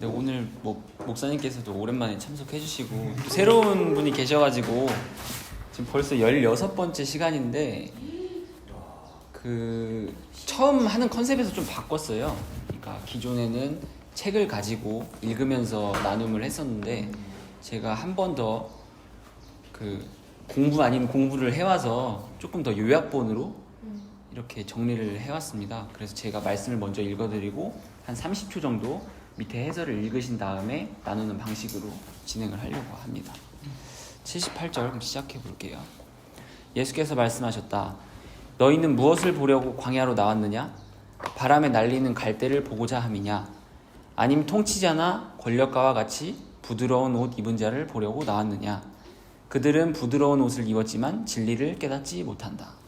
네, 오늘 목사님께서도 오랜만에 참석해 주시고 또 새로운 분이 계셔가지고 지금 벌써 16번째 시간인데 처음 하는 컨셉에서 좀 바꿨어요. 그러니까 기존에는 책을 가지고 읽으면서 나눔을 했었는데 제가 한 번 더 공부 아닌 공부를 해와서 조금 더 요약본으로 이렇게 정리를 해왔습니다. 그래서 제가 말씀을 먼저 읽어드리고 한 30초 정도 밑에 해설을 읽으신 다음에 나누는 방식으로 진행을 하려고 합니다. 78절 그럼 시작해 볼게요. 예수께서 말씀하셨다. 너희는 무엇을 보려고 광야로 나왔느냐? 바람에 날리는 갈대를 보고자 함이냐? 아님 통치자나 권력가와 같이 부드러운 옷 입은 자를 보려고 나왔느냐? 그들은 부드러운 옷을 입었지만 진리를 깨닫지 못한다.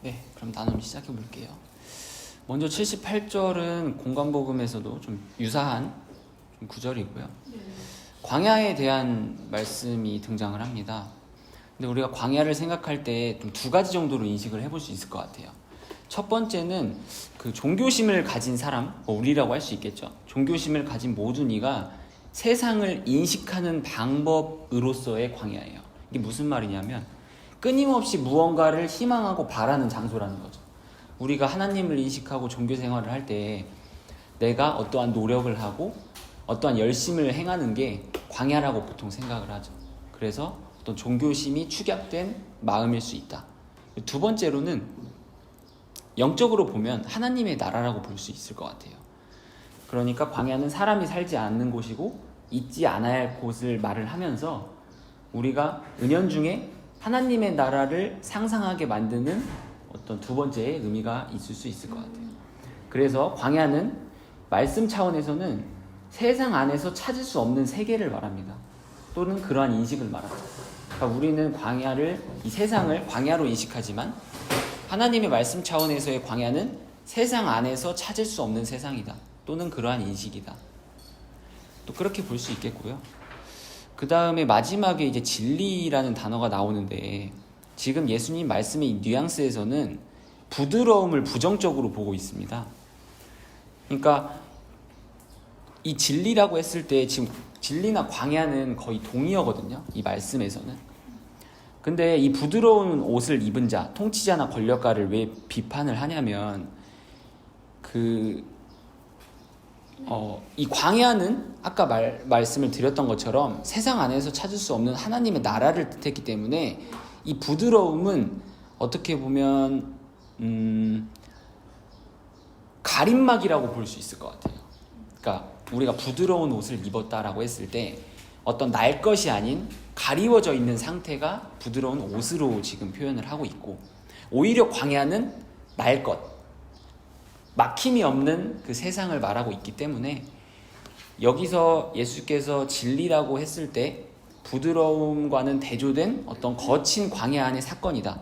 네, 그럼 나눔 시작해 볼게요. 먼저 78절은 공관복음에서도 좀 유사한 구절이고요. 광야에 대한 말씀이 등장을 합니다. 근데 우리가 광야를 생각할 때 좀 두 가지 정도로 인식을 해볼 수 있을 것 같아요. 첫 번째는 종교심을 가진 사람, 우리라고 할 수 있겠죠. 종교심을 가진 모든 이가 세상을 인식하는 방법으로서의 광야예요. 이게 무슨 말이냐면 끊임없이 무언가를 희망하고 바라는 장소라는 거죠. 우리가 하나님을 인식하고 종교 생활을 할 때 내가 어떠한 노력을 하고 어떠한 열심을 행하는 게 광야라고 보통 생각을 하죠. 그래서 어떤 종교심이 축약된 마음일 수 있다. 두 번째로는 영적으로 보면 하나님의 나라라고 볼 수 있을 것 같아요. 그러니까 광야는 사람이 살지 않는 곳이고 있지 않아야 할 곳을 말을 하면서 우리가 은연중에 하나님의 나라를 상상하게 만드는 어떤 두 번째의 의미가 있을 수 있을 것 같아요. 그래서 광야는 말씀 차원에서는 세상 안에서 찾을 수 없는 세계를 말합니다. 또는 그러한 인식을 말합니다. 그러니까 우리는 광야를, 이 세상을 광야로 인식하지만 하나님의 말씀 차원에서의 광야는 세상 안에서 찾을 수 없는 세상이다. 또는 그러한 인식이다. 또 그렇게 볼 수 있겠고요. 그 다음에 마지막에 이제 진리라는 단어가 나오는데 지금 예수님 말씀의 뉘앙스에서는 부드러움을 부정적으로 보고 있습니다. 그러니까 이 진리라고 했을 때 지금 진리나 광야는 거의 동의어거든요. 이 말씀에서는. 근데 이 부드러운 옷을 입은 자, 통치자나 권력가를 왜 비판을 하냐면 이 광야는 아까 말씀을 드렸던 것처럼 세상 안에서 찾을 수 없는 하나님의 나라를 뜻했기 때문에 이 부드러움은 어떻게 보면 가림막이라고 볼 수 있을 것 같아요. 그러니까 우리가 부드러운 옷을 입었다라고 했을 때 어떤 날 것이 아닌 가리워져 있는 상태가 부드러운 옷으로 지금 표현을 하고 있고, 오히려 광야는 날 것, 막힘이 없는 그 세상을 말하고 있기 때문에 여기서 예수께서 진리라고 했을 때 부드러움과는 대조된 어떤 거친 광야 안의 사건이다.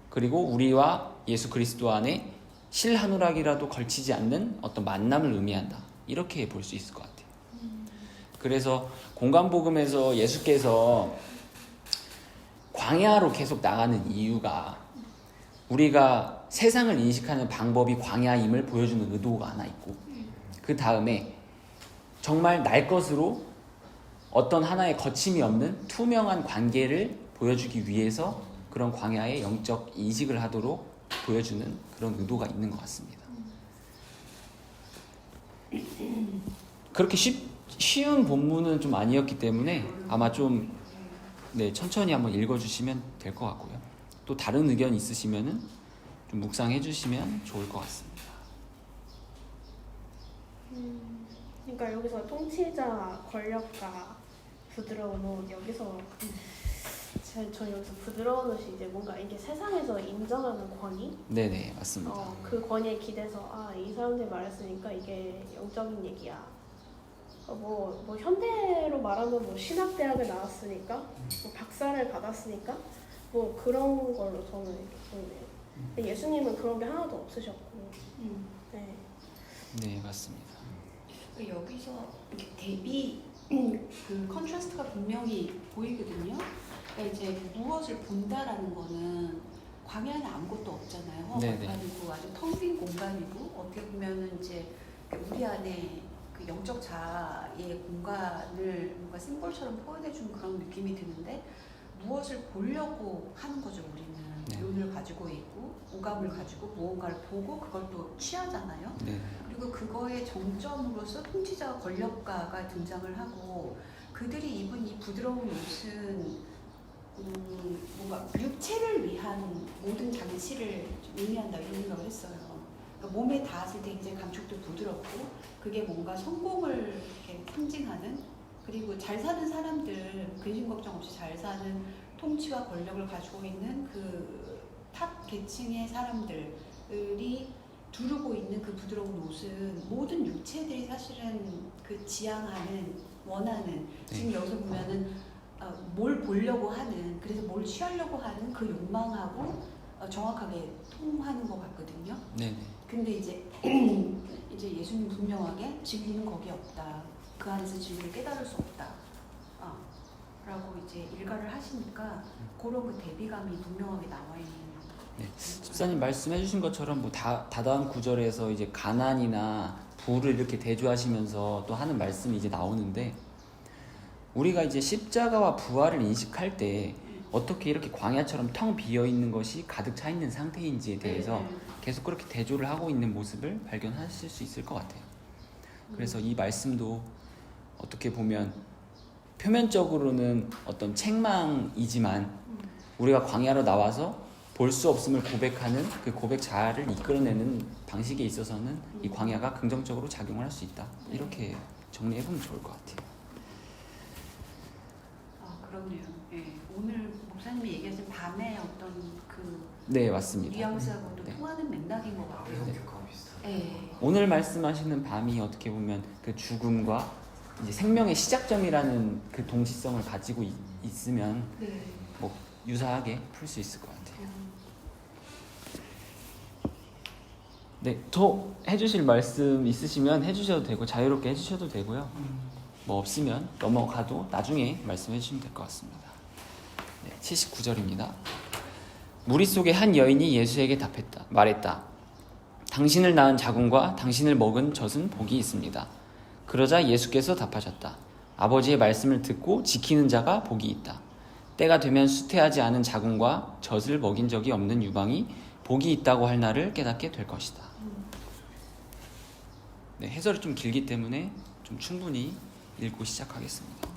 그리고 우리와 예수 그리스도 안에 실 한 오락이라도 걸치지 않는 어떤 만남을 의미한다. 이렇게 볼 수 있을 것 같아요. 그래서 공관복음에서 예수께서 광야로 계속 나가는 이유가 우리가 세상을 인식하는 방법이 광야임을 보여주는 의도가 하나 있고, 그 다음에 정말 날 것으로 어떤 하나의 거침이 없는 투명한 관계를 보여주기 위해서 그런 광야의 영적 인식을 하도록 보여주는 그런 의도가 있는 것 같습니다. 그렇게 쉬운 본문은 좀 아니었기 때문에 아마 좀 천천히 한번 읽어주시면 될 것 같고요. 또 다른 의견 있으시면은 좀 묵상해 주시면 좋을 것 같습니다. 그러니까 여기서 통치자, 권력가, 부드러운 옷 여기서 저 여기서 부드러운 옷이 이제 뭔가 이게 세상에서 인정하는 권위? 네네, 맞습니다. 그 권위에 기대서 이 사람들이 말했으니까 이게 영적인 얘기야. 뭐 현대로 말하면 뭐 신학대학을 나왔으니까 뭐 박사를 받았으니까 뭐 그런 걸로 저는 이렇게 보이네요. 근데 예수님은 그런 게 하나도 없으셨고. 네. 네, 맞습니다. 여기서 이렇게 대비 그 컨트라스트가 분명히 보이거든요. 그러니까 이제 무엇을 본다라는 거는 광야는 아무것도 없잖아요. 허허하고 아주 텅 빈 공간이고 어떻게 보면은 이제 우리 안에 그 영적 자아의 공간을 뭔가 심볼처럼 표현해준 그런 느낌이 드는데 무엇을 보려고 하는 거죠. 우리는 눈을 가지고 있고 오감을 가지고 무언가를 보고 그걸 또 취하잖아요. 네. 그리고 그거의 정점으로서 통치자와 권력가가 등장을 하고 그들이 입은 이 부드러운 옷은 뭔가 육체를 위한 모든 장치를 의미한다 이런 생각을 했어요. 그러니까 몸에 닿았을 때 굉장히 감촉도 부드럽고 그게 뭔가 성공을 이렇게 상징하는 그리고 잘 사는 사람들 근심 걱정 없이 잘 사는 통치와 권력을 가지고 있는 그 탑 계층의 사람들이 두르고 있는 그 부드러운 옷은 모든 육체들이 사실은 그 지향하는 원하는 지금 여기서 보면은 뭘 보려고 하는 그래서 뭘 취하려고 하는 그 욕망하고 정확하게 통하는 것 같거든요. 네. 근데 이제 예수님 분명하게 진리는 거기 없다. 그 안에서 진리를 깨달을 수 없다. 라고 이제 일가를 하시니까 그런 그 대비감이 분명하게 나와 있는. 네. 집사님 말씀해주신 것처럼 뭐 다다음 구절에서 이제 가난이나 부를 이렇게 대조하시면서 또 하는 말씀이 이제 나오는데 우리가 이제 십자가와 부활을 인식할 때 어떻게 이렇게 광야처럼 텅 비어 있는 것이 가득 차 있는 상태인지에 대해서 계속 그렇게 대조를 하고 있는 모습을 발견하실 수 있을 것 같아요. 그래서 이 말씀도 어떻게 보면 표면적으로는 어떤 책망이지만 우리가 광야로 나와서 볼 수 없음을 고백하는 그 고백 자아를 이끌어내는 방식에 있어서는 이 광야가 긍정적으로 작용을 할 수 있다. 이렇게 정리해보면 좋을 것 같아요. 그렇네요. 네. 오늘 목사님이 얘기하신 밤의 어떤 그 네, 맞습니다. 뉘앙스하고도 통하는 맥락인 것 같아요. 네. 오늘 말씀하시는 밤이 어떻게 보면 그 죽음과 이제 생명의 시작점이라는 그 동시성을 가지고 있으면 뭐 유사하게 풀 수 있을 것 같아요. 네, 더 해주실 말씀 있으시면 해주셔도 되고 자유롭게 해주셔도 되고요. 뭐 없으면 넘어가도 나중에 말씀해 주시면 될 것 같습니다. 네, 79절입니다. 무리 속에 한 여인이 예수에게 말했다. 당신을 낳은 자궁과 당신을 먹은 젖은 복이 있습니다. 그러자 예수께서 답하셨다. 아버지의 말씀을 듣고 지키는 자가 복이 있다. 때가 되면 수태하지 않은 자궁과 젖을 먹인 적이 없는 유방이 복이 있다고 할 날을 깨닫게 될 것이다. 네, 해설이 좀 길기 때문에 좀 충분히 읽고 시작하겠습니다.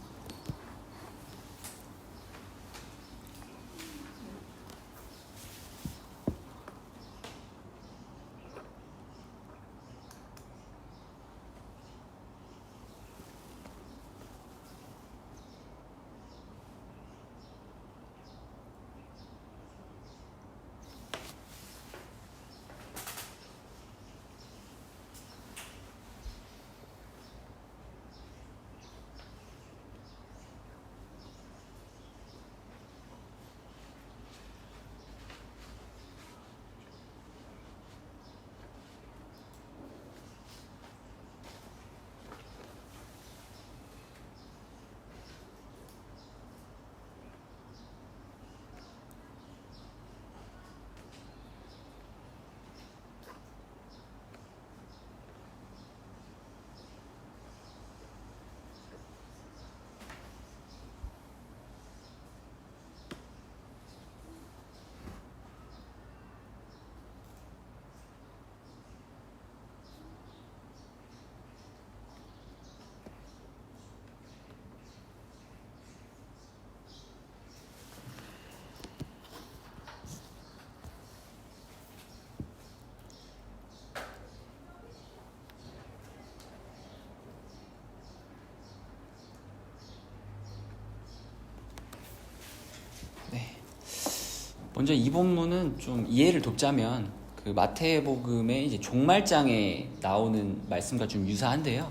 먼저 이 본문은 좀 이해를 돕자면 그 마태복음의 이제 종말장에 나오는 말씀과 좀 유사한데요.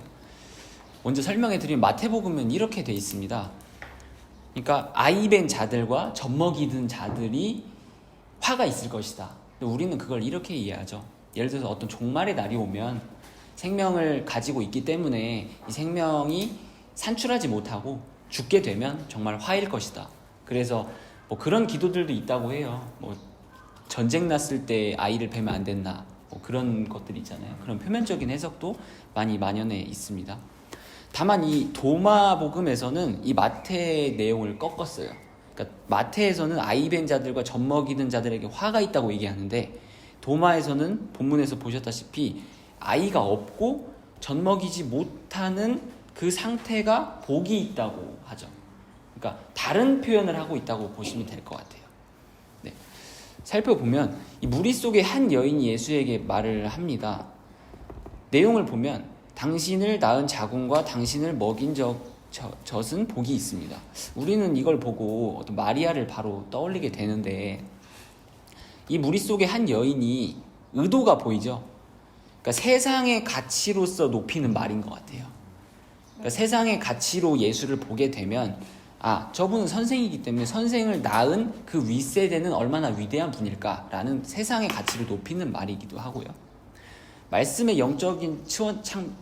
먼저 설명해 드리면 마태복음은 이렇게 돼 있습니다. 그러니까 아이벤 자들과 젖먹이든 자들이 화가 있을 것이다. 근데 우리는 그걸 이렇게 이해하죠. 예를 들어서 어떤 종말의 날이 오면 생명을 가지고 있기 때문에 이 생명이 산출하지 못하고 죽게 되면 정말 화일 것이다. 그래서 뭐 그런 기도들도 있다고 해요. 뭐 전쟁 났을 때 아이를 베면 안 된다. 뭐 그런 것들 있잖아요. 그런 표면적인 해석도 많이 만연해 있습니다. 다만 이 도마복음에서는 이 마태의 내용을 꺾었어요. 그러니까 마태에서는 아이벤 자들과 젖먹이는 자들에게 화가 있다고 얘기하는데 도마에서는 본문에서 보셨다시피 아이가 없고 젖먹이지 못하는 그 상태가 복이 있다고 하죠. 그러니까 다른 표현을 하고 있다고 보시면 될 것 같아요. 네. 살펴보면 이 무리 속에 한 여인이 예수에게 말을 합니다. 내용을 보면 당신을 낳은 자궁과 당신을 먹인 젖은 복이 있습니다. 우리는 이걸 보고 어떤 마리아를 바로 떠올리게 되는데 이 무리 속에 한 여인이 의도가 보이죠. 그러니까 세상의 가치로서 높이는 말인 것 같아요. 그러니까 세상의 가치로 예수를 보게 되면 저분은 선생이기 때문에 선생을 낳은 그 윗세대는 얼마나 위대한 분일까라는 세상의 가치를 높이는 말이기도 하고요. 말씀의 영적인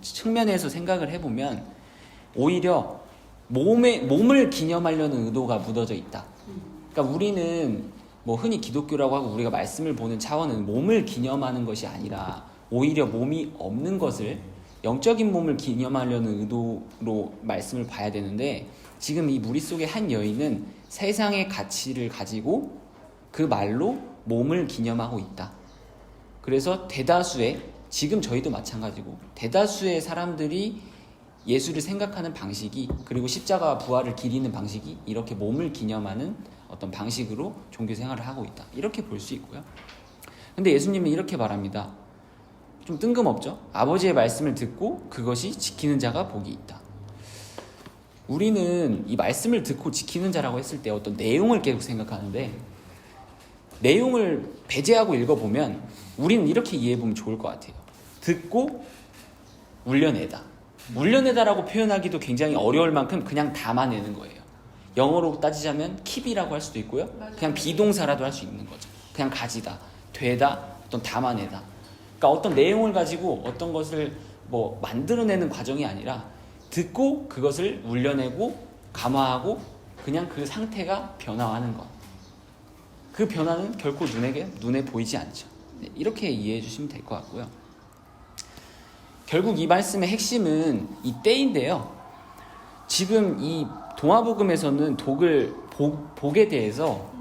측면에서 생각을 해보면 오히려 몸을 기념하려는 의도가 묻어져 있다. 그러니까 우리는 뭐 흔히 기독교라고 하고 우리가 말씀을 보는 차원은 몸을 기념하는 것이 아니라 오히려 몸이 없는 것을 영적인 몸을 기념하려는 의도로 말씀을 봐야 되는데 지금 이 무리 속의 한 여인은 세상의 가치를 가지고 그 말로 몸을 기념하고 있다. 그래서 대다수의 지금 저희도 마찬가지고 대다수의 사람들이 예수를 생각하는 방식이 그리고 십자가와 부활을 기리는 방식이 이렇게 몸을 기념하는 어떤 방식으로 종교 생활을 하고 있다. 이렇게 볼 수 있고요. 근데 예수님은 이렇게 말합니다. 좀 뜬금없죠? 아버지의 말씀을 듣고 그것이 지키는 자가 복이 있다. 우리는 이 말씀을 듣고 지키는 자라고 했을 때 어떤 내용을 계속 생각하는데 내용을 배제하고 읽어보면 우리는 이렇게 이해해보면 좋을 것 같아요. 듣고 울려내다. 울려내다라고 표현하기도 굉장히 어려울 만큼 그냥 담아내는 거예요. 영어로 따지자면 keep이라고 할 수도 있고요. 그냥 비동사라도 할 수 있는 거죠. 그냥 가지다, 되다, 어떤 담아내다. 그러니까 어떤 내용을 가지고 어떤 것을 뭐 만들어내는 과정이 아니라 듣고 그것을 울려내고 감화하고 그냥 그 상태가 변화하는 것. 그 변화는 결코 눈에 보이지 않죠. 이렇게 이해해 주시면 될 것 같고요. 결국 이 말씀의 핵심은 이 때인데요. 지금 이 동화복음에서는 복에 대해서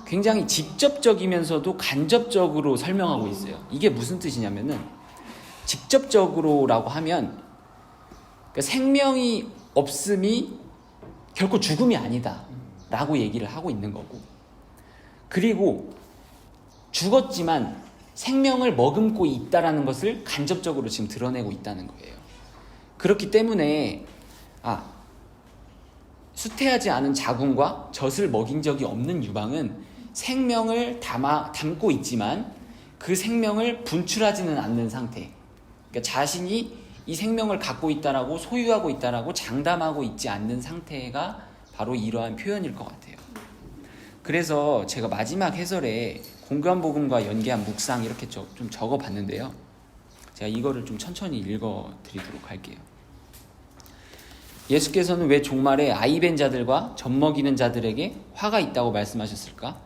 굉장히 직접적이면서도 간접적으로 설명하고 있어요. 이게 무슨 뜻이냐면은 직접적으로라고 하면 그러니까 생명이 없음이 결코 죽음이 아니다 라고 얘기를 하고 있는 거고 그리고 죽었지만 생명을 머금고 있다라는 것을 간접적으로 지금 드러내고 있다는 거예요. 그렇기 때문에 수태하지 않은 자궁과 젖을 먹인 적이 없는 유방은 생명을 담고 있지만 그 생명을 분출하지는 않는 상태. 그러니까 자신이 이 생명을 갖고 있다라고 소유하고 있다라고 장담하고 있지 않는 상태가 바로 이러한 표현일 것 같아요. 그래서 제가 마지막 해설에 공관복음과 연계한 묵상 이렇게 좀 적어봤는데요. 제가 이거를 좀 천천히 읽어드리도록 할게요. 예수께서는 왜 종말에 아이벤 자들과 젖먹이는 자들에게 화가 있다고 말씀하셨을까?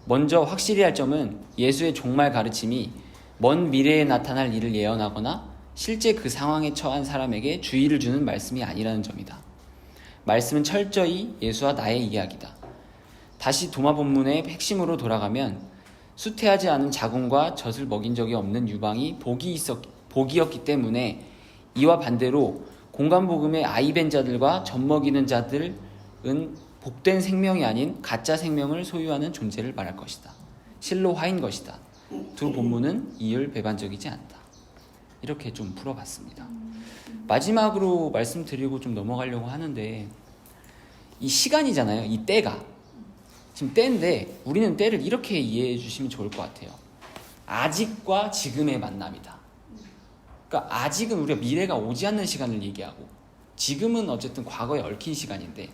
먼저 확실히 할 점은 예수의 종말 가르침이 먼 미래에 나타날 일을 예언하거나 실제 그 상황에 처한 사람에게 주의를 주는 말씀이 아니라는 점이다. 말씀은 철저히 예수와 나의 이야기다. 다시 도마 본문의 핵심으로 돌아가면 수태하지 않은 자궁과 젖을 먹인 적이 없는 유방이 복이었기 때문에 이와 반대로 공관복음의 아이벤 자들과 젖먹이는 자들은 복된 생명이 아닌 가짜 생명을 소유하는 존재를 말할 것이다. 실로 화인 것이다. 두 본문은 이율배반적이지 않다. 이렇게 좀 풀어봤습니다. 마지막으로 말씀드리고 좀 넘어가려고 하는데 이 시간이잖아요. 이 때가 지금 때인데 우리는 때를 이렇게 이해해 주시면 좋을 것 같아요. 아직과 지금의 만남이다. 그러니까 아직은 우리가 미래가 오지 않는 시간을 얘기하고 지금은 어쨌든 과거에 얽힌 시간인데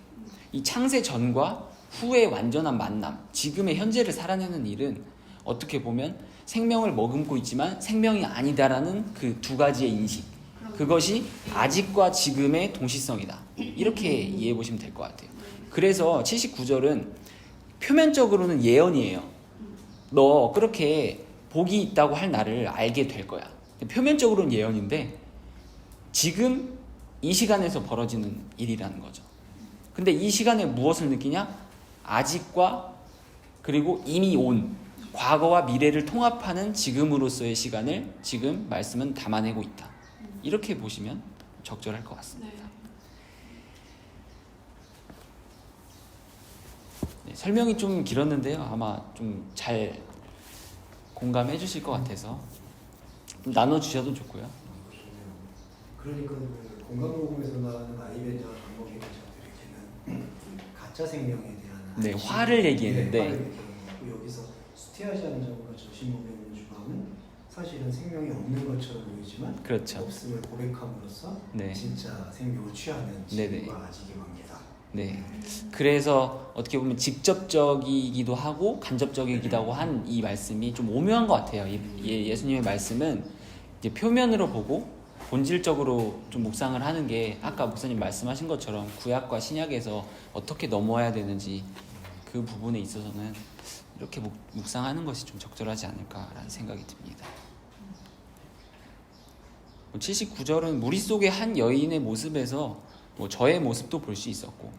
이 창세 전과 후의 완전한 만남, 지금의 현재를 살아내는 일은 어떻게 보면 생명을 머금고 있지만 생명이 아니다라는 그 두 가지의 인식, 그것이 아직과 지금의 동시성이다. 이렇게 이해해 보시면 될 것 같아요. 그래서 79절은 표면적으로는 예언이에요. 너 그렇게 복이 있다고 할 나를 알게 될 거야. 표면적으로는 예언인데 지금 이 시간에서 벌어지는 일이라는 거죠. 근데 이 시간에 무엇을 느끼냐? 아직과 그리고 이미 온 과거와 미래를 통합하는 지금으로서의 시간을 지금 말씀은 담아내고 있다. 이렇게 보시면 적절할 것 같습니다. 네, 설명이 좀 길었는데요. 아마 좀 잘 공감해 주실 것 같아서 좀 나눠주셔도 좋고요. 그러니까 그 공간복음에서 나오는 아이벤저 방법의 기자들에게는 가짜 생명에 대한 네, 화를 얘기했는데 화를 얘기하는 거고, 여기서 수태하지 않은 자가 저신목에 있는 주방은 사실은 생명이 없는 것처럼 보이지만 그렇죠. 없음을 고백함으로써 네. 진짜 생명을 취하는 네네. 지금과 아직의 관계다. 네. 그래서 어떻게 보면 직접적이기도 하고 간접적이기도 한 이 말씀이 좀 오묘한 것 같아요. 예수님의 말씀은 이제 표면으로 보고 본질적으로 좀 묵상을 하는 게 아까 목사님 말씀하신 것처럼 구약과 신약에서 어떻게 넘어야 되는지 그 부분에 있어서는 이렇게 묵상하는 것이 좀 적절하지 않을까라는 생각이 듭니다. 79절은 무리 속의 한 여인의 모습에서 저의 모습도 볼 수 있었고,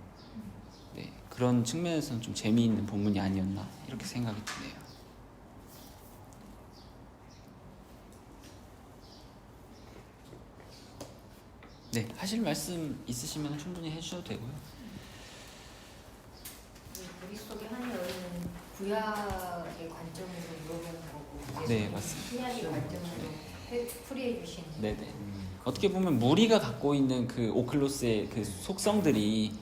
네, 그런 측면에서는 좀 재미있는 본문이 아니었나 이렇게 생각이 드네요. 네, 하실 말씀 있으시면 충분히 해주셔도 되고요. 우리 속의 한 여인은 구약의 관점으로 물어보는 거고, 네, 맞습니다. 신약의 관점으로 풀이해 주시는. 네네. 어떻게 보면 무리가 갖고 있는 그 오클로스의 그 속성들이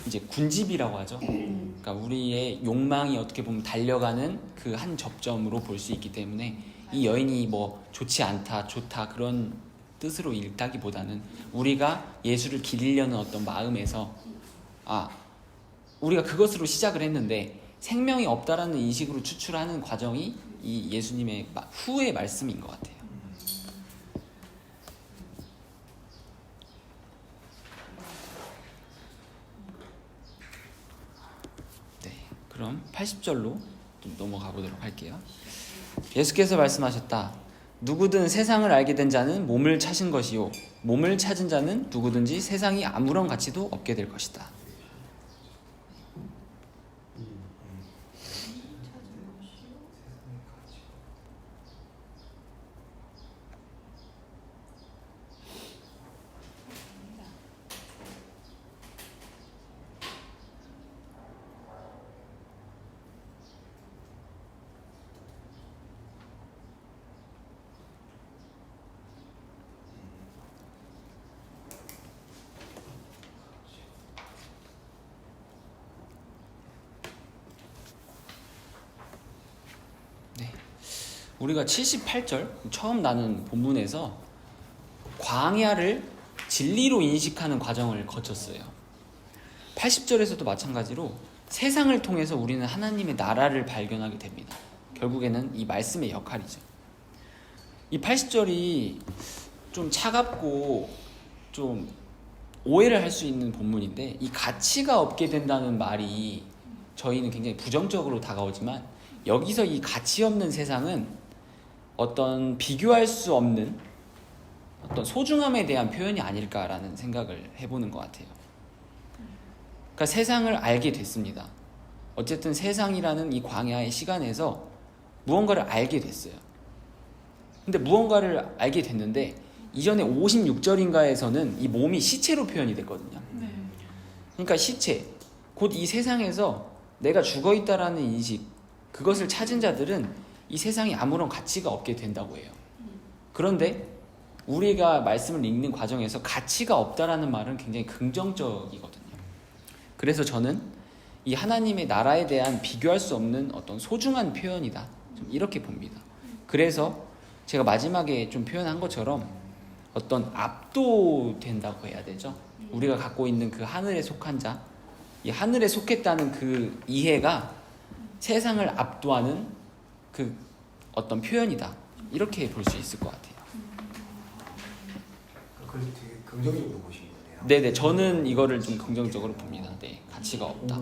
이제 군집이라고 하죠. 그러니까 우리의 욕망이 어떻게 보면 달려가는 그 한 접점으로 볼 수 있기 때문에 이 여인이 뭐 좋지 않다, 좋다 그런 뜻으로 읽다기보다는 우리가 예수를 기리려는 어떤 마음에서 우리가 그것으로 시작을 했는데 생명이 없다라는 인식으로 추출하는 과정이 이 예수님의 후의 말씀인 것 같아요. 그럼 80절로 좀 넘어가 보도록 할게요. 예수께서 말씀하셨다. 누구든 세상을 알게 된 자는 몸을 찾은 것이요 몸을 찾은 자는 누구든지 세상이 아무런 가치도 없게 될 것이다. 우리가 78절 처음 나눈 본문에서 광야를 진리로 인식하는 과정을 거쳤어요. 80절에서도 마찬가지로 세상을 통해서 우리는 하나님의 나라를 발견하게 됩니다. 결국에는 이 말씀의 역할이죠. 이 80절이 좀 차갑고 좀 오해를 할 수 있는 본문인데, 이 가치가 없게 된다는 말이 저희는 굉장히 부정적으로 다가오지만 여기서 이 가치 없는 세상은 어떤 비교할 수 없는 어떤 소중함에 대한 표현이 아닐까라는 생각을 해보는 것 같아요. 그러니까 세상을 알게 됐습니다. 어쨌든 세상이라는 이 광야의 시간에서 무언가를 알게 됐어요. 근데 무언가를 알게 됐는데 이전에 56절인가에서는 이 몸이 시체로 표현이 됐거든요. 그러니까 시체, 곧 이 세상에서 내가 죽어있다라는 인식, 그것을 찾은 자들은 이 세상이 아무런 가치가 없게 된다고 해요. 그런데 우리가 말씀을 읽는 과정에서 가치가 없다라는 말은 굉장히 긍정적이거든요. 그래서 저는 이 하나님의 나라에 대한 비교할 수 없는 어떤 소중한 표현이다. 좀 이렇게 봅니다. 그래서 제가 마지막에 좀 표현한 것처럼 어떤 압도된다고 해야 되죠. 우리가 갖고 있는 그 하늘에 속한 자, 이 하늘에 속했다는 그 이해가 세상을 압도하는 그 어떤 표현이다. 이렇게 볼 수 있을 것 같아요. 그걸 되게 긍정적으로 보신 거네요. 네네, 저는 이거를 좀 긍정적으로 봅니다. 네, 가치가 없다.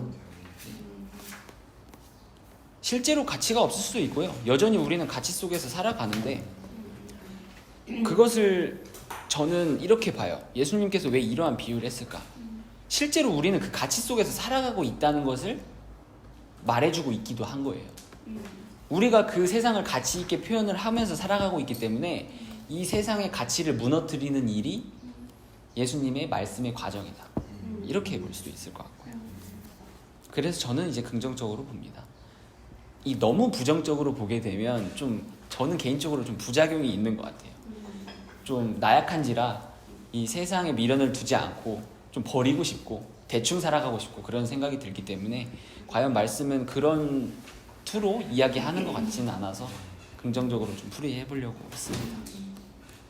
실제로 가치가 없을 수도 있고요. 여전히 우리는 가치 속에서 살아가는데 그것을 저는 이렇게 봐요. 예수님께서 왜 이러한 비유를 했을까? 실제로 우리는 그 가치 속에서 살아가고 있다는 것을 말해주고 있기도 한 거예요. 우리가 그 세상을 가치 있게 표현을 하면서 살아가고 있기 때문에 이 세상의 가치를 무너뜨리는 일이 예수님의 말씀의 과정이다. 이렇게 볼 수도 있을 것 같고요. 그래서 저는 이제 긍정적으로 봅니다. 이 너무 부정적으로 보게 되면 좀 저는 개인적으로 좀 부작용이 있는 것 같아요. 좀 나약한지라 이 세상에 미련을 두지 않고 좀 버리고 싶고 대충 살아가고 싶고 그런 생각이 들기 때문에 과연 말씀은 그런 투로 이야기하는 것 같지는 않아서 긍정적으로 좀 풀이해 보려고 했습니다.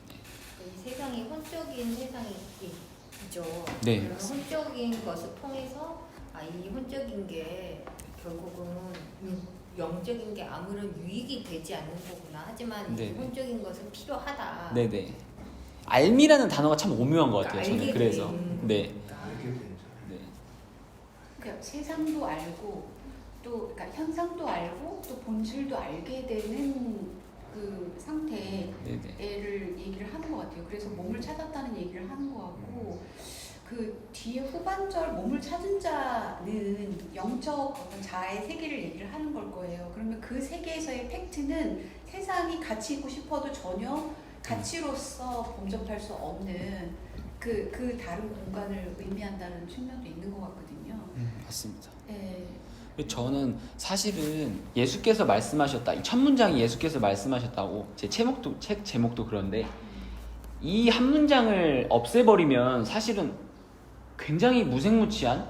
이 세상이 혼적인 세상이죠. 네. 그런 혼적인 것을 통해서 이 혼적인 게 결국은 영적인 게 아무런 유익이 되지 않는 거구나. 하지만 네. 이 혼적인 것은 필요하다. 네네. 알미라는 단어가 참 오묘한 것 같아요. 저는 알게 그래서 된 네. 이렇게 되죠. 네. 그러니까 세상도 알고 또 그러니까 현상도 알고 또 본질도 알게 되는 그 상태를 네네. 얘기를 하는 것 같아요. 그래서 몸을 찾았다는 얘기를 하는 것 같고 그 뒤에 후반절 몸을 찾은 자는 영적 어떤 자아의 세계를 얘기를 하는 걸 거예요. 그러면 그 세계에서의 팩트는 세상이 가치 있고 싶어도 전혀 가치로서 범접할 수 없는 그 다른 공간을 의미한다는 측면도 있는 것 같거든요. 맞습니다. 네. 저는 사실은 예수께서 말씀하셨다. 이 첫 문장이 예수께서 말씀하셨다고 책 제목도 그런데 이 한 문장을 없애버리면 사실은 굉장히 무색무취한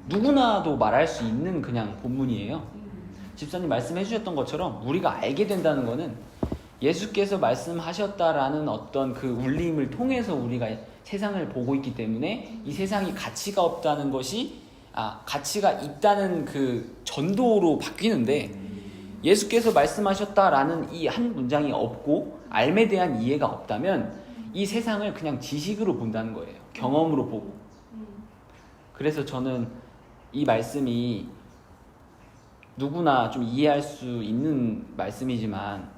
누구나도 말할 수 있는 그냥 본문이에요. 집사님 말씀해 주셨던 것처럼 우리가 알게 된다는 거는 예수께서 말씀하셨다라는 어떤 그 울림을 통해서 우리가 세상을 보고 있기 때문에 이 세상이 가치가 없다는 것이 가치가 있다는 그 전도로 바뀌는데 예수께서 말씀하셨다라는 이 한 문장이 없고 알에 대한 이해가 없다면 이 세상을 그냥 지식으로 본다는 거예요. 경험으로 보고. 그래서 저는 이 말씀이 누구나 좀 이해할 수 있는 말씀이지만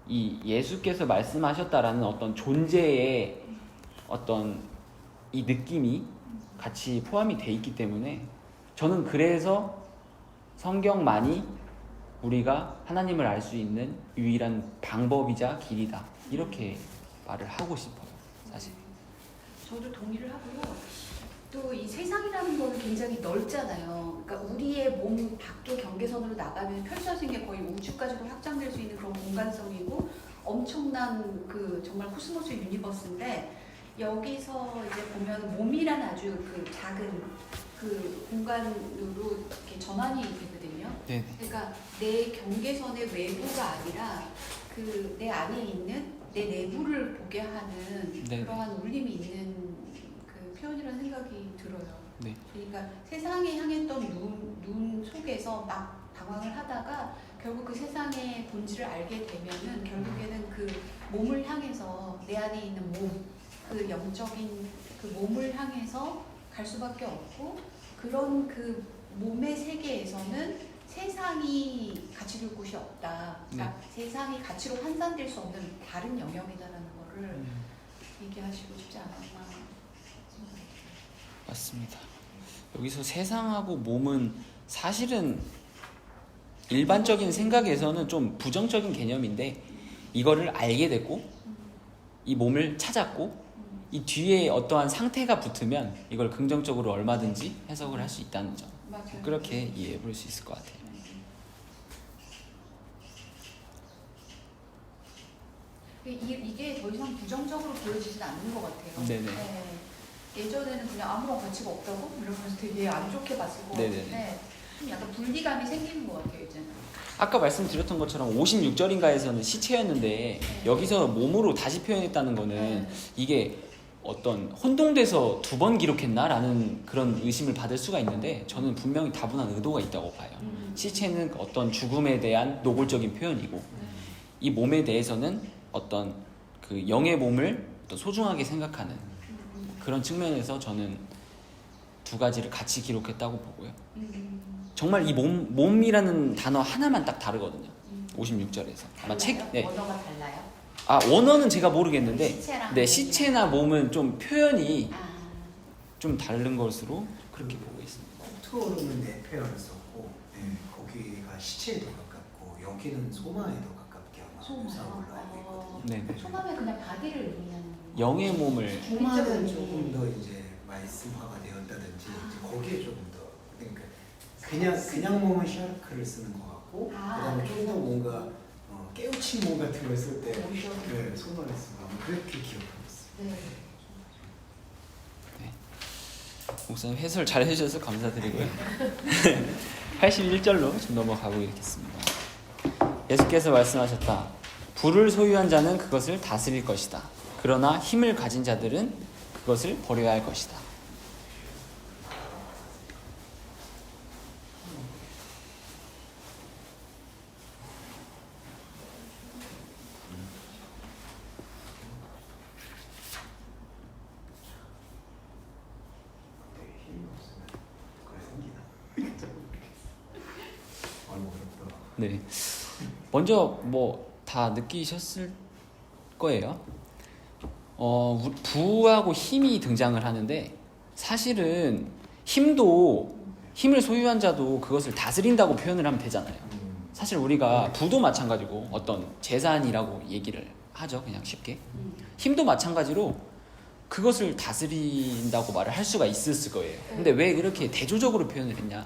이 예수께서 말씀하셨다라는 어떤 존재의 어떤 이 느낌이 같이 포함이 돼 있기 때문에 저는 그래서 성경만이 우리가 하나님을 알 수 있는 유일한 방법이자 길이다. 이렇게 말을 하고 싶어요. 사실. 저도 동의를 하고요. 또 이 세상이라는 거는 굉장히 넓잖아요. 그러니까 우리의 몸 밖의 경계선으로 나가면 펼쳐진 게 거의 우주까지도 확장될 수 있는 그런 공간성이고 엄청난 그 정말 코스모스 유니버스인데 여기서 이제 보면 몸이란 아주 그 작은 그 공간으로 이렇게 전환이 되거든요. 네. 그러니까 내 경계선의 외부가 아니라 그 내 안에 있는 내 내부를 보게 하는 네. 그러한 울림이 있는 그 표현이라는 생각이 들어요. 네. 그러니까 세상에 향했던 눈 속에서 막 당황을 하다가 결국 그 세상의 본질을 알게 되면은 결국에는 그 몸을 향해서 내 안에 있는 몸, 그 영적인 그 몸을 향해서 갈 수밖에 없고 그런 그 몸의 세계에서는 세상이 가치 둘 곳이 없다. 그러니까 세상이 가치로 환산될 수 없는 다른 영역이다라는 거를 얘기하시고 싶지 않았나 생각합니다. 맞습니다. 여기서 세상하고 몸은 사실은 일반적인 생각에서는 좀 부정적인 개념인데 이거를 알게 됐고 이 몸을 찾았고 이 뒤에 어떠한 상태가 붙으면 이걸 긍정적으로 얼마든지 해석을 할 수 있다는 점. 맞아요. 그렇게 이해해 볼 수 있을 것 같아요. 이게 더 이상 부정적으로 보여지진 않는 것 같아요. 네네. 네. 예전에는 그냥 아무런 가치가 없다고 이러면서 되게 안 좋게 봤을 것 네네네. 같은데 좀 약간 분리감이 생기는 것 같아요 이제는. 아까 말씀드렸던 것처럼 56절인가에서는 시체였는데 여기서 몸으로 다시 표현했다는 거는 이게 어떤 혼동돼서 두 번 기록했나라는 그런 의심을 받을 수가 있는데 저는 분명히 다분한 의도가 있다고 봐요. 시체는 어떤 죽음에 대한 노골적인 표현이고 이 몸에 대해서는 어떤 그 영의 몸을 어떤 소중하게 생각하는 그런 측면에서 저는 두 가지를 같이 기록했다고 보고요. 정말 이 몸이라는 단어 하나만 딱 다르거든요. 56절에서 아마 네. 언어가 달라요? 아 원어는 제가 모르겠는데 시체랑 네 시체나 몸은 좀 표현이 아, 좀 다른 것으로 그렇게 보고 있습니다. 코토로는 네페라를 썼고 거기가 시체에 더 가깝고 여기는 소마에 더 가깝게 아마 소마. 유사한 걸로 알고 있거든요. 네. 소감에 그냥 바디를 의미하는. 영의 몸을 소마는 조금 더 이제 말씀화가 되었다든지 이제 거기에 조금 더 그러니까 그냥 몸은 샤르크를 쓰는 것 같고 그다음에 좀 더 뭔가 깨우친 몸 같은 걸 쓸 때 소마를 쓰고 아마 그렇게 기억하고 있어요. 네. 목사님 해설 잘 해주셔서 감사드리고요. 81절로 좀 넘어가 보겠습니다. 예수께서 말씀하셨다. 부를 소유한 자는 그것을 다스릴 것이다. 그러나 힘을 가진 자들은 그것을 버려야 할 것이다. 힘이 없으면 그게 생기나? 어렵다. 네. 먼저 뭐 다 느끼셨을 거예요. 부하고 힘이 등장을 하는데 사실은 힘을 소유한 자도 그것을 다스린다고 표현을 하면 되잖아요. 사실 우리가 부도 마찬가지고 어떤 재산이라고 얘기를 하죠. 그냥 쉽게. 힘도 마찬가지로 그것을 다스린다고 말을 할 수가 있었을 거예요. 근데 왜 이렇게 대조적으로 표현을 했냐?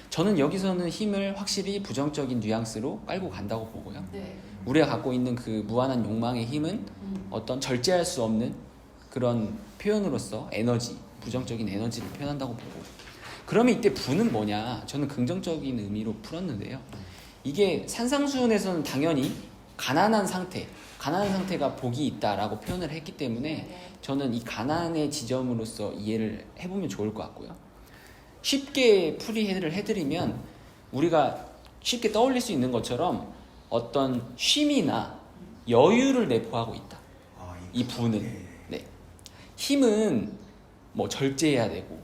저는 여기서는 힘을 확실히 부정적인 뉘앙스로 깔고 간다고 보고요. 네. 우리가 갖고 있는 그 무한한 욕망의 힘은 어떤 절제할 수 없는 그런 표현으로서 에너지, 부정적인 에너지를 표현한다고 보고, 그러면 이때 부는 뭐냐? 저는 긍정적인 의미로 풀었는데요. 이게 산상수훈에서는 당연히 가난한 상태가 복이 있다라고 표현을 했기 때문에 저는 이 가난의 지점으로서 이해를 해보면 좋을 것 같고요. 쉽게 풀이를 해드리면 우리가 쉽게 떠올릴 수 있는 것처럼 어떤 쉼이나 여유를 내포하고 있다. 이 부는. 네. 힘은 뭐 절제해야 되고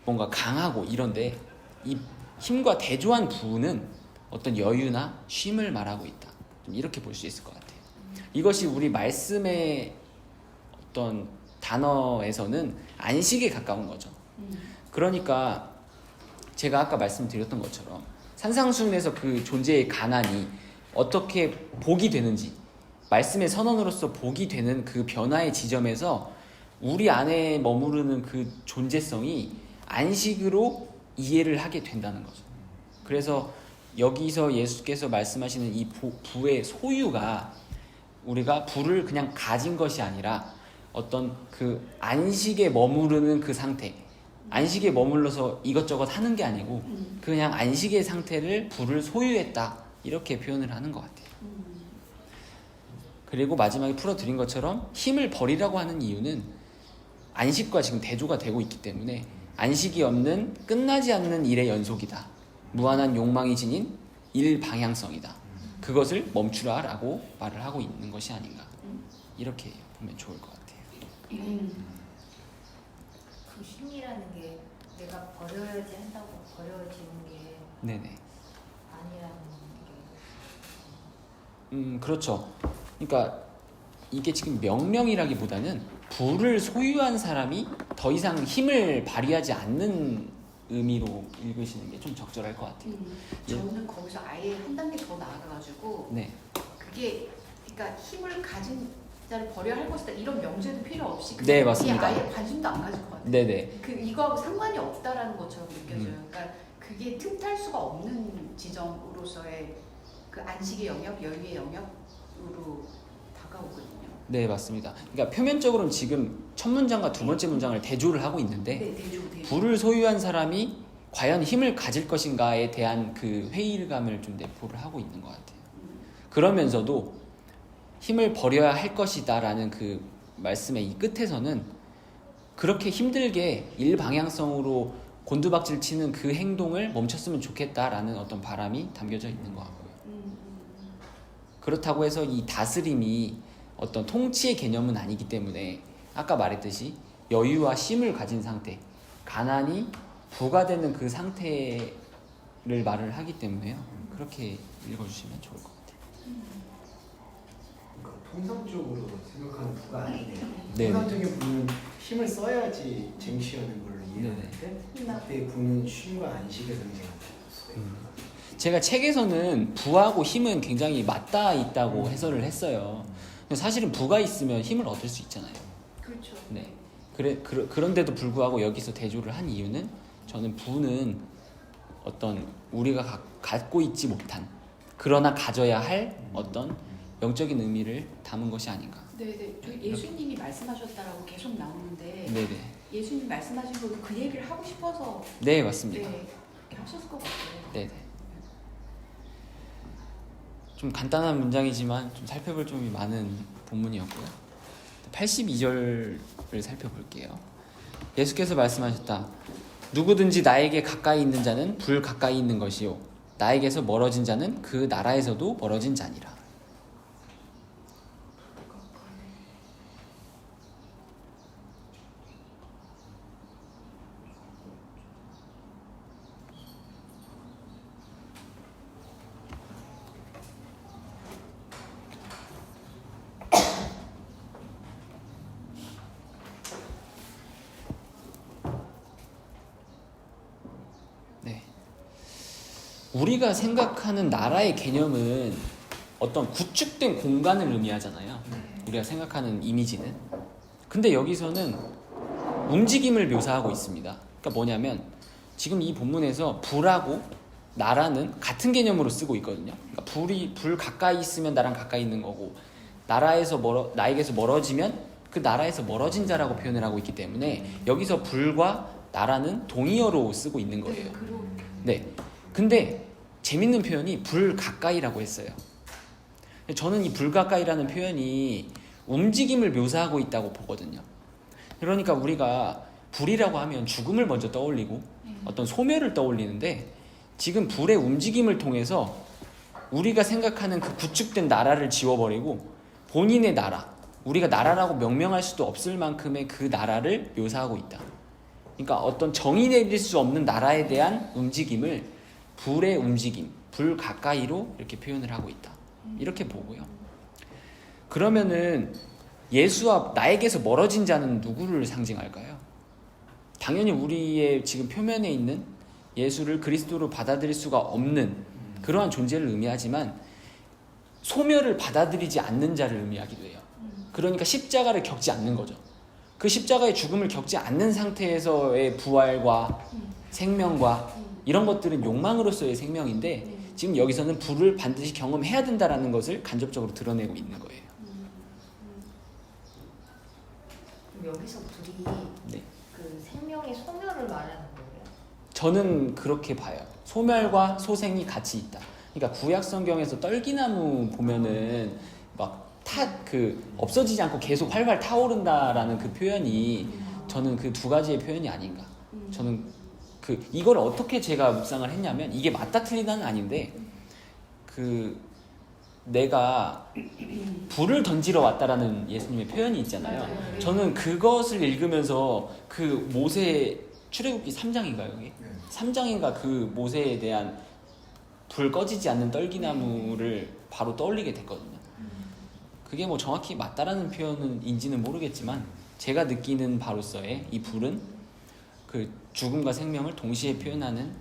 뭔가 강하고 이런데 이 힘과 대조한 부는 어떤 여유나 쉼을 말하고 있다. 좀 이렇게 볼 수 있을 것 같아요. 이것이 우리 말씀의 어떤 단어에서는 안식에 가까운 거죠. 그러니까 제가 아까 말씀드렸던 것처럼 산상수훈에서 그 존재의 가난이 어떻게 복이 되는지, 말씀의 선언으로서 복이 되는 그 변화의 지점에서 우리 안에 머무르는 그 존재성이 안식으로 이해를 하게 된다는 거죠. 그래서 여기서 예수께서 말씀하시는 이 부의 소유가 우리가 부를 그냥 가진 것이 아니라 어떤 그 안식에 머무르는 그 상태, 안식에 머물러서 이것저것 하는 게 아니고 그냥 안식의 상태를 부를 소유했다, 이렇게 표현을 하는 것 같아요. 그리고 마지막에 풀어드린 것처럼 힘을 버리라고 하는 이유는 안식과 지금 대조가 되고 있기 때문에 안식이 없는 끝나지 않는 일의 연속이다. 무한한 욕망이 지닌 일 방향성이다. 그것을 멈추라 라고 말을 하고 있는 것이 아닌가. 이렇게 보면 좋을 것 같아요. 그 힘이라는 게 내가 버려야지 한다고 버려지는 게 네네. 아니라는 게. 그렇죠. 그러니까 이게 지금 명령이라기보다는 부를 소유한 사람이 더 이상 힘을 발휘하지 않는 의미로 읽으시는 게 좀 적절할 것 같아요. 저는 거기서 아예 한 단계 더 나아가가지고 네. 그게 그러니까 힘을 가진 자를 버려야 할 것이다 이런 명제도 필요 없이 네, 맞습니다. 아예 관심도 안 가질 것 같아요. 네네. 그 이거하고 상관이 없다라는 것처럼 느껴져요. 그러니까 그게 틈탈 수가 없는 지점으로서의 그 안식의 영역, 여유의 영역으로 다가오거든요. 네, 맞습니다. 그러니까 표면적으로는 지금 첫 문장과 두 번째 문장을 대조를 하고 있는데 네, 대조. 부를 소유한 사람이 과연 힘을 가질 것인가에 대한 그 회의감을 좀 내포를 하고 있는 것 같아요. 그러면서도 힘을 버려야 할 것이다라는 그 말씀의 이 끝에서는 그렇게 힘들게 일방향성으로 곤두박질 치는 그 행동을 멈췄으면 좋겠다라는 어떤 바람이 담겨져 있는 것 같고요. 그렇다고 해서 이 다스림이 어떤 통치의 개념은 아니기 때문에 아까 말했듯이 여유와 쉼을 가진 상태, 가난이 부과되는 그 상태를 말을 하기 때문에요. 그렇게 읽어주시면 좋을 것 같아요. 그러니까 통상적으로 생각하는 부가 아니네요. 네네. 통상적인 부는 힘을 써야지 쟁취하는 걸로 네네. 이해하는데 그때 부는 쉼과 안식의 상징을 수가 있는 것 같아요. 제가 책에서는 부하고 힘은 굉장히 맞닿아 있다고 해설을 했어요. 근데 사실은 부가 있으면 힘을 얻을 수 있잖아요. 그렇죠. 네. 그런데도 불구하고 여기서 대조를 한 이유는 저는 부는 어떤 우리가 갖고 있지 못한 그러나 가져야 할 어떤 영적인 의미를 담은 것이 아닌가. 네네. 예수님이 말씀하셨다라고 계속 나오는데 네네. 예수님 말씀하신 거는 그 얘기를 하고 싶어서 네, 맞습니다. 네, 이렇게 하셨을 것 같아요. 네네. 좀 간단한 문장이지만 좀 살펴볼 점이 많은 본문이었고요. 82절을 살펴볼게요. 예수께서 말씀하셨다. 누구든지 나에게 가까이 있는 자는 불 가까이 있는 것이요 나에게서 멀어진 자는 그 나라에서도 멀어진 자니라. 네. 우리가 생각하는 나라의 개념은 어떤 구축된 공간을 의미하잖아요. 우리가 생각하는 이미지는. 근데 여기서는 움직임을 묘사하고 있습니다. 그러니까 뭐냐면 지금 이 본문에서 불하고 나라는 같은 개념으로 쓰고 있거든요. 그러니까 불 가까이 있으면 나랑 가까이 있는 거고 나에게서 멀어지면 그 나라에서 멀어진 자라고 표현을 하고 있기 때문에 여기서 불과 나라는 동의어로 쓰고 있는 거예요. 네. 근데 재밌는 표현이 불 가까이라고 했어요. 저는 이 불 가까이라는 표현이 움직임을 묘사하고 있다고 보거든요. 그러니까 우리가 불이라고 하면 죽음을 먼저 떠올리고 어떤 소멸을 떠올리는데 지금 불의 움직임을 통해서 우리가 생각하는 그 구축된 나라를 지워버리고 본인의 나라, 우리가 나라라고 명명할 수도 없을 만큼의 그 나라를 묘사하고 있다. 그러니까 어떤 정의 내릴 수 없는 나라에 대한 움직임을 불의 움직임, 불 가까이로 이렇게 표현을 하고 있다. 이렇게 보고요. 그러면은 예수와 나에게서 멀어진 자는 누구를 상징할까요? 당연히 우리의 지금 표면에 있는 예수를 그리스도로 받아들일 수가 없는 그러한 존재를 의미하지만 소멸을 받아들이지 않는 자를 의미하기도 해요. 그러니까 십자가를 겪지 않는 거죠. 그 십자가의 죽음을 겪지 않는 상태에서의 부활과 생명과 이런 것들은 욕망으로서의 생명인데 지금 여기서는 불을 반드시 경험해야 된다라는 것을 간접적으로 드러내고 있는 거예요. 그럼 여기서 불이 네. 그 생명의 소멸을 말하는 거예요? 저는 그렇게 봐요. 소멸과 소생이 같이 있다. 그러니까 구약 성경에서 떨기나무 보면은 막 없어지지 않고 계속 활활 타오른다라는 그 표현이 저는 그 두 가지의 표현이 아닌가. 저는 이걸 어떻게 제가 묵상을 했냐면 이게 맞다 틀리다는 아닌데 내가 불을 던지러 왔다라는 예수님의 표현이 있잖아요. 저는 그것을 읽으면서 그 모세 출애굽기 3장인가요? 여기? 3장인가 그 모세에 대한 불 꺼지지 않는 떨기나무를 바로 떠올리게 됐거든요. 그게 뭐 정확히 맞다라는 표현인지는 모르겠지만 제가 느끼는 바로서의 이 불은 그 죽음과 생명을 동시에 표현하는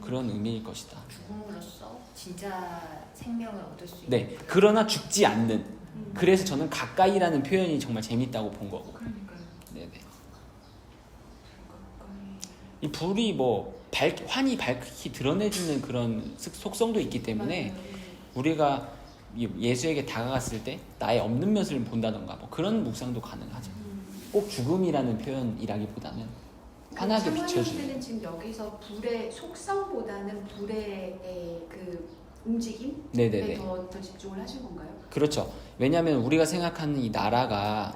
그런 의미일 것이다. 죽음으로써 진짜 생명을 얻을 수 있는. 네, 그러나 죽지 않는. 그래서 저는 가까이라는 표현이 정말 재밌다고 본 거고. 그러니까요. 네네. 이 불이 뭐 환히 밝히 드러내주는 그런 속성도 있기 때문에 우리가 예수에게 다가갔을 때 나의 없는 면을 본다던가 뭐 그런 묵상도 가능하죠. 꼭 죽음이라는 표현이라기보다는 환하게 차관님 비춰주는. 때는 지금 여기서 불의 속성보다는 불의 그 움직임에 네네네. 더 집중을 하신 건가요? 그렇죠. 왜냐하면 우리가 생각하는 이 나라가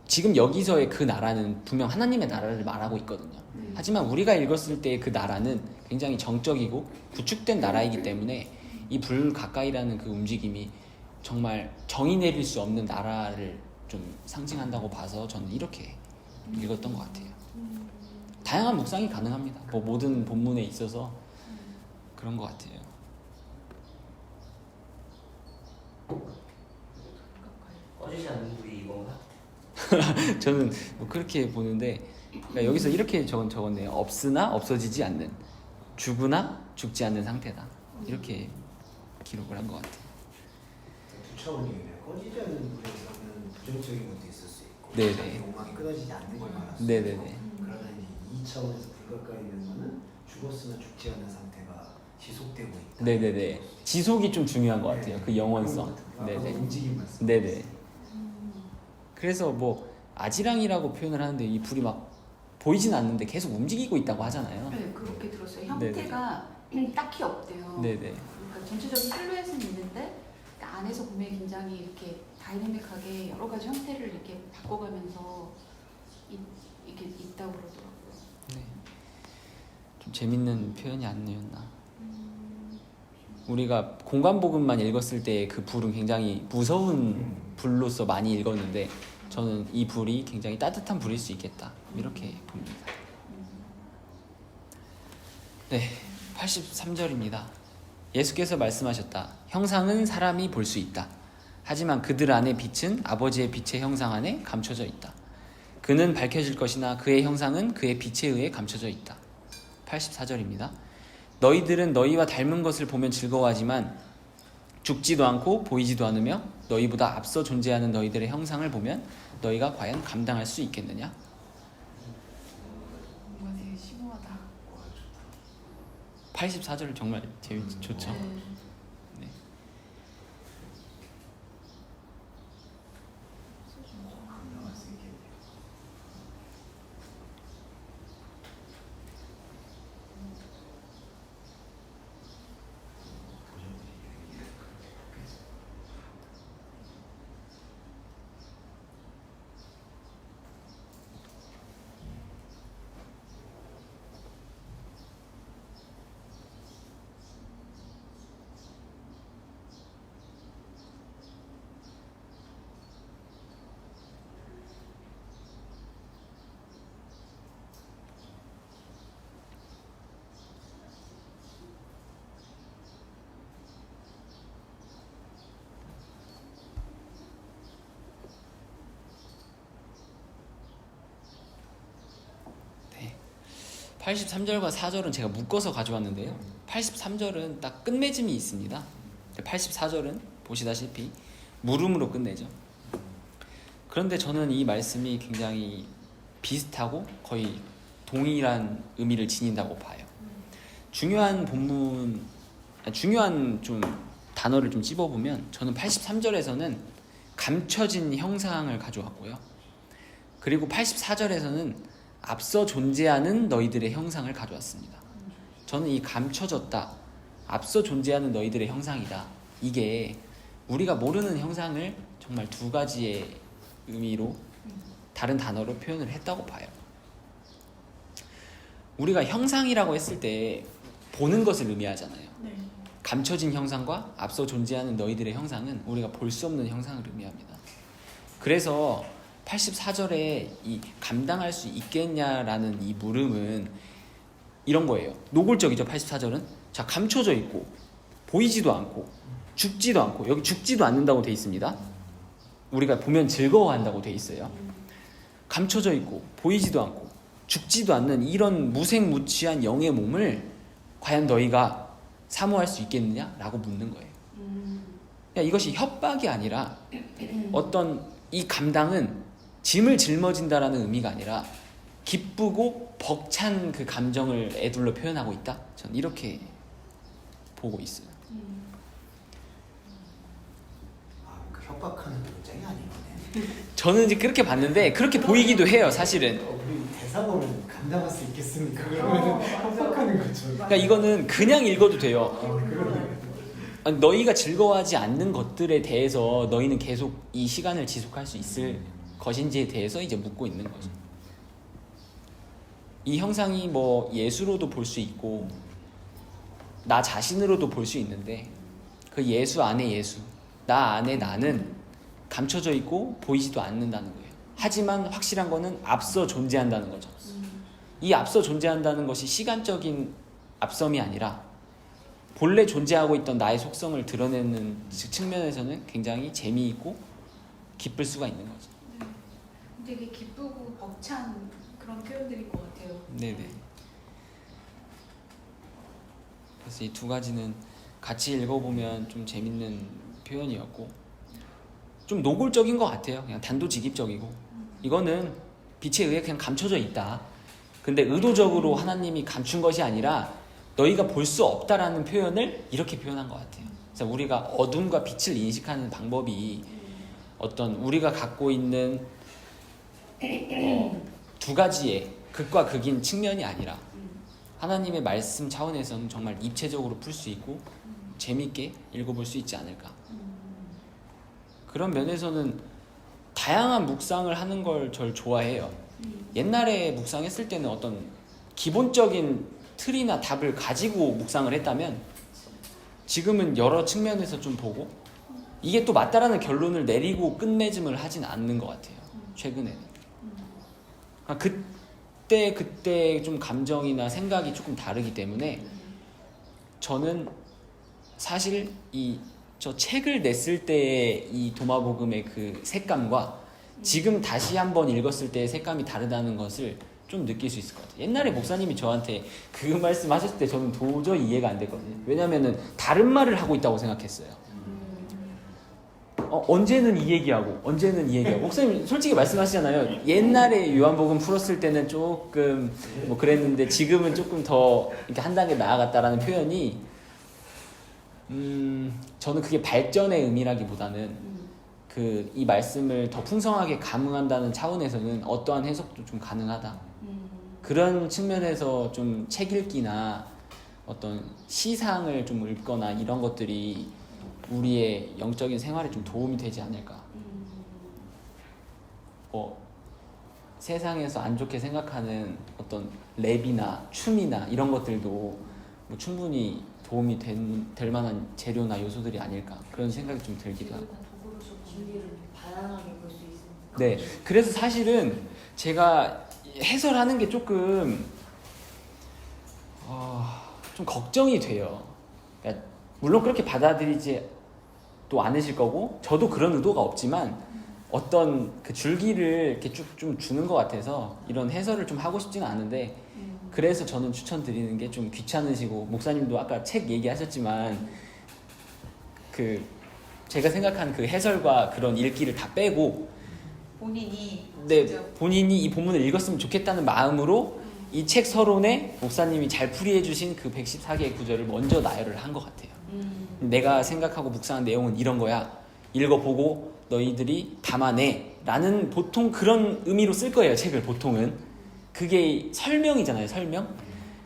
지금 여기서의 그 나라는 분명 하나님의 나라를 말하고 있거든요. 하지만 우리가 읽었을 때 그 나라는 굉장히 정적이고 구축된 나라이기 때문에 이 불 가까이라는 그 움직임이 정말 정의 내릴 수 없는 나라를 좀 상징한다고 봐서 저는 이렇게 읽었던 것 같아요. 다양한 묵상이 가능합니다. 뭐 모든 본문에 있어서 그런 것 같아요. 꺼지지 않는 불이 이건가? 저는 뭐 그렇게 보는데, 그러니까 여기서 이렇게 적었네요. 없으나 없어지지 않는, 죽으나 죽지 않는 상태다. 이렇게 기록을 한 것 같아요. 두 차원이네요. 꺼지지 않는 불에서는 부정적인 것도 있을 수 있고, 네네. 자기 욕망이 끊어지지 않는 걸 말할 수 네네네. 있고, 그러나 이제 2차원에서 불 가까이 있는 거는 죽었으나 죽지 않는 상태가 지속되고 있다. 네네네. 지속이 좀 중요한 것 같아요. 그 영원성. 네네. 움직임 말씀. 네네. 그래서 뭐 아지랑이라고 표현을 하는데 이 불이 막 보이진 않는데 계속 움직이고 있다고 하잖아요. 네, 그렇게 들었어요. 형태가 딱히 없대요. 네네. 그러니까 전체적인 실루엣은 있는데 그 안에서 보면 굉장히 이렇게 다이내믹하게 여러 가지 형태를 이렇게 바꿔가면서 이렇게 있다고 그러더라고요. 네. 좀 재밌는 표현이 아니었나. 우리가 공간복음만 읽었을 때 그 불은 굉장히 무서운 불로서 많이 읽었는데 저는 이 불이 굉장히 따뜻한 불일 수 있겠다 이렇게 봅니다. 네, 83절입니다. 예수께서 말씀하셨다. 형상은 사람이 볼 수 있다. 하지만 그들 안의 빛은 아버지의 빛의 형상 안에 감춰져 있다. 그는 밝혀질 것이나 그의 형상은 그의 빛에 의해 감춰져 있다. 84절입니다. 너희들은 너희와 닮은 것을 보면 즐거워하지만 죽지도 않고 보이지도 않으며 너희보다 앞서 존재하는 너희들의 형상을 보면 너희가 과연 감당할 수 있겠느냐? 뭔가 되게 심오하다. 84절 정말 좋죠. 네. 네. 83절과 4절은 제가 묶어서 가져왔는데요. 83절은 딱 끝맺음이 있습니다. 84절은 보시다시피 물음으로 끝내죠. 그런데 저는 이 말씀이 굉장히 비슷하고 거의 동일한 의미를 지닌다고 봐요. 중요한 좀 단어를 좀 찝어보면 저는 83절에서는 감춰진 형상을 가져왔고요. 그리고 84절에서는 앞서 존재하는 너희들의 형상을 가져왔습니다. 저는 이 감춰졌다, 앞서 존재하는 너희들의 형상이다, 이게 우리가 모르는 형상을 정말 두 가지의 의미로 다른 단어로 표현을 했다고 봐요. 우리가 형상이라고 했을 때 보는 것을 의미하잖아요. 감춰진 형상과 앞서 존재하는 너희들의 형상은 우리가 볼 수 없는 형상을 의미합니다. 그래서 84절에 이 감당할 수 있겠냐라는 이 물음은 이런 거예요. 노골적이죠. 84절은 자, 감춰져 있고 보이지도 않고 죽지도 않고, 여기 죽지도 않는다고 돼 있습니다. 우리가 보면 즐거워한다고 돼 있어요. 감춰져 있고 보이지도 않고 죽지도 않는 이런 무색무취한 영의 몸을 과연 너희가 사모할 수 있겠느냐라고 묻는 거예요. 그러니까 이것이 협박이 아니라 어떤 이 감당은 짐을 짊어진다라는 의미가 아니라 기쁘고 벅찬 그 감정을 애둘러 표현하고 있다. 저는 이렇게 보고 있어요. 그 협박하는 논쟁이 아닌 거네. 저는 이제 그렇게 봤는데 그렇게 보이기도 해요, 사실은. 우리 대사본을 감당할 수 있겠습니까? 그러면 협박하는 거죠. 그러니까 이거는 그냥 읽어도 돼요. 그러네. 아니, 너희가 즐거워하지 않는 것들에 대해서 너희는 계속 이 시간을 지속할 수 있을 것인지에 대해서 이제 묻고 있는 거죠. 이 형상이 뭐 예수로도 볼 수 있고 나 자신으로도 볼 수 있는데 그 예수 안에 예수, 나 안에 나는 감춰져 있고 보이지도 않는다는 거예요. 하지만 확실한 거는 앞서 존재한다는 거죠. 이 앞서 존재한다는 것이 시간적인 앞섬이 아니라 본래 존재하고 있던 나의 속성을 드러내는 측면에서는 굉장히 재미있고 기쁠 수가 있는 거죠. 되게 기쁘고 벅찬 그런 표현들일 것 같아요. 네네. 그래서 이 두 가지는 같이 읽어보면 좀 재밌는 표현이었고 좀 노골적인 것 같아요. 그냥 단도직입적이고 이거는 빛에 의해 그냥 감춰져 있다. 근데 의도적으로 하나님이 감춘 것이 아니라 너희가 볼 수 없다라는 표현을 이렇게 표현한 것 같아요. 그래서 우리가 어둠과 빛을 인식하는 방법이 어떤 우리가 갖고 있는 두 가지의 극과 극인 측면이 아니라 하나님의 말씀 차원에서는 정말 입체적으로 풀 수 있고 재밌게 읽어볼 수 있지 않을까. 그런 면에서는 다양한 묵상을 하는 걸 절 좋아해요. 옛날에 묵상했을 때는 어떤 기본적인 틀이나 답을 가지고 묵상을 했다면 지금은 여러 측면에서 좀 보고 이게 또 맞다라는 결론을 내리고 끝맺음을 하진 않는 것 같아요. 최근에는. 그때 좀 감정이나 생각이 조금 다르기 때문에 저는 사실 저 책을 냈을 때의 이 도마복음의 그 색감과 지금 다시 한번 읽었을 때의 색감이 다르다는 것을 좀 느낄 수 있을 것 같아요. 옛날에 목사님이 저한테 그 말씀 하셨을 때 저는 도저히 이해가 안 됐거든요. 왜냐면은 다른 말을 하고 있다고 생각했어요. 언제는 이 얘기하고 언제는 이 얘기하고 목사님 솔직히 말씀하시잖아요. 옛날에 요한복음 풀었을 때는 조금 뭐 그랬는데 지금은 조금 더 이렇게 한 단계 나아갔다라는 표현이 저는 그게 발전의 의미라기보다는 이 말씀을 더 풍성하게 감흥한다는 차원에서는 어떠한 해석도 좀 가능하다. 그런 측면에서 좀 책 읽기나 어떤 시상을 좀 읽거나 이런 것들이 우리의 영적인 생활에 좀 도움이 되지 않을까. 세상에서 안 좋게 생각하는 어떤 랩이나 춤이나 이런 것들도 뭐 충분히 도움이 될 만한 재료나 요소들이 아닐까 그런 생각이 좀 들기도 하고. 도구로서 진리를 다양하게 볼 수 있으니까. 네, 그래서 사실은 제가 해설하는 게 조금 좀 걱정이 돼요. 그러니까 물론 그렇게 받아들이지 또 않으실 거고 저도 그런 의도가 없지만 어떤 그 줄기를 이렇게 쭉 좀 주는 것 같아서 이런 해설을 좀 하고 싶지는 않은데 그래서 저는 추천드리는 게 좀 귀찮으시고 목사님도 아까 책 얘기하셨지만 그 제가 생각한 그 해설과 그런 읽기를 다 빼고 본인이 이 본문을 읽었으면 좋겠다는 마음으로 이 책 서론에 목사님이 잘 풀이해 주신 그 114개의 구절을 먼저 나열을 한 것 같아요. 내가 생각하고 묵상한 내용은 이런 거야. 읽어보고 너희들이 담아내 라는 보통 그런 의미로 쓸 거예요. 책을 보통은. 그게 설명이잖아요. 설명.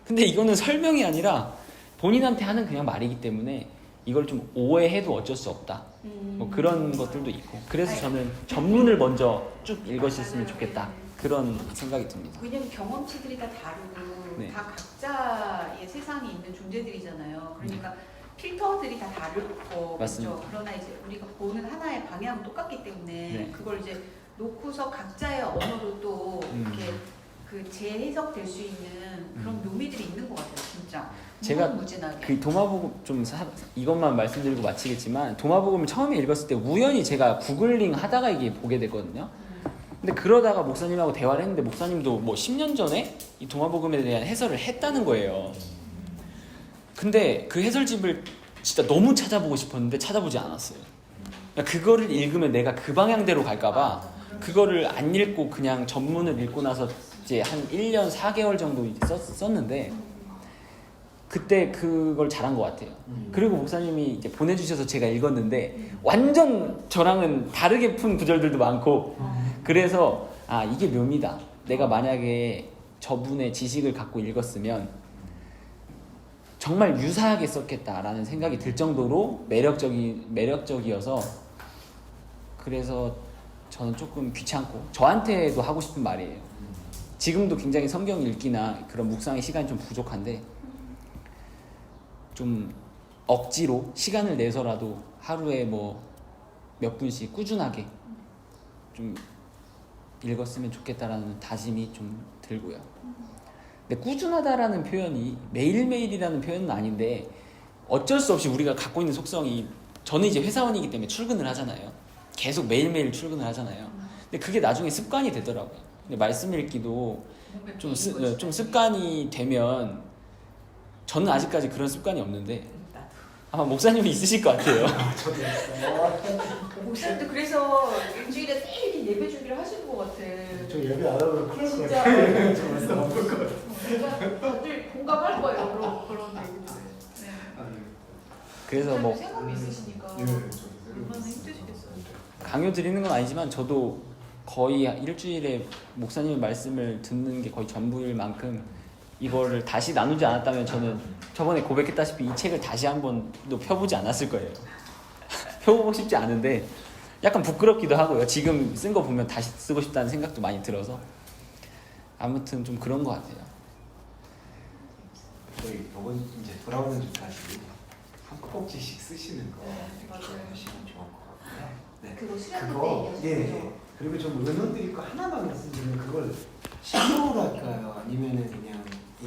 근데 이거는 설명이 아니라 본인한테 하는 그냥 말이기 때문에 이걸 좀 오해해도 어쩔 수 없다. 뭐 그런 것들도 있고 그래서 저는 전문을 먼저 쭉 읽으셨으면 좋겠다. 그런 생각이 듭니다. 왜냐면 경험치들이 다 다르고 네. 다 각자의 세상에 있는 존재들이잖아요. 그러니까 필터들이 다 다르고 맞습니다. 그렇죠. 그러나 이제 우리가 보는 하나의 방향은 똑같기 때문에 네. 그걸 이제 놓고서 각자의 언어로 또 이렇게 그 재해석될 수 있는 그런 묘미들이 있는 것 같아요, 진짜. 제가 무궁무진하게. 그 도마복음 이것만 말씀드리고 마치겠지만 도마복음을 처음에 읽었을 때 우연히 제가 구글링 하다가 이게 보게 됐거든요. 근데 그러다가 목사님하고 대화를 했는데 목사님도 뭐 10년 전에 이 도마복음에 대한 해설을 했다는 거예요. 근데 그 해설집을 진짜 너무 찾아보고 싶었는데 찾아보지 않았어요. 그러니까 그거를 읽으면 내가 그 방향대로 갈까봐 그거를 안 읽고 그냥 전문을 읽고 나서 이제 한 1년 4개월 정도 이제 썼는데 그때 그걸 잘한 것 같아요. 그리고 목사님이 이제 보내주셔서 제가 읽었는데 완전 저랑은 다르게 푼 구절들도 많고 그래서 아 이게 묘미다. 내가 만약에 저분의 지식을 갖고 읽었으면 정말 유사하게 썼겠다라는 생각이 들 정도로 매력적이어서 그래서 저는 조금 귀찮고 저한테도 하고 싶은 말이에요. 지금도 굉장히 성경 읽기나 그런 묵상의 시간이 좀 부족한데 좀 억지로 시간을 내서라도 하루에 뭐 몇 분씩 꾸준하게 좀 읽었으면 좋겠다라는 다짐이 좀 들고요. 근데 꾸준하다라는 표현이 매일매일이라는 표현은 아닌데 어쩔 수 없이 우리가 갖고 있는 속성이 저는 이제 회사원이기 때문에 출근을 하잖아요. 계속 매일매일 출근을 하잖아요. 근데 그게 나중에 습관이 되더라고요. 근데 말씀 읽기도 좀 습관이 되면 저는 아직까지 그런 습관이 없는데 아마 목사님이 있으실 것 같아요. 저도 있어요. 목사님도 그래서 일주일에 매일 이렇게 예배 준비를 하시는 것 같아. 저 예배 안 하면 큰일 진짜. 났어요. 저 말씀 안 볼 것 같아요. 제가 다들 공감할 거예요. 그런 얘기들. 네. 그래서 뭐 생업이 있으시니까 예, 저도 얼마나 힘드시겠어요. 강요 드리는 건 아니지만 저도 거의 일주일에 목사님의 말씀을 듣는 게 거의 전부일 만큼 이거를 다시 나누지 않았다면 저는 저번에 고백했다시피 이 책을 다시 한 번도 펴보지 않았을 거예요. 펴보고 싶지 않은데 약간 부끄럽기도 하고요. 지금 쓴 거 보면 다시 쓰고 싶다는 생각도 많이 들어서 아무튼 좀 그런 것 같아요. 저희 이번 이제 돌아오는 주까지 한 꼭지씩 쓰시는 거 맞아요. 하시면 좋을 것 같고요. 네. 그거 수련 그거 때 예. 얘기하셨죠. 그리고 좀 은원드릴 거 하나만 쓰시면 그걸 신호로 할까요? 아니면은 그냥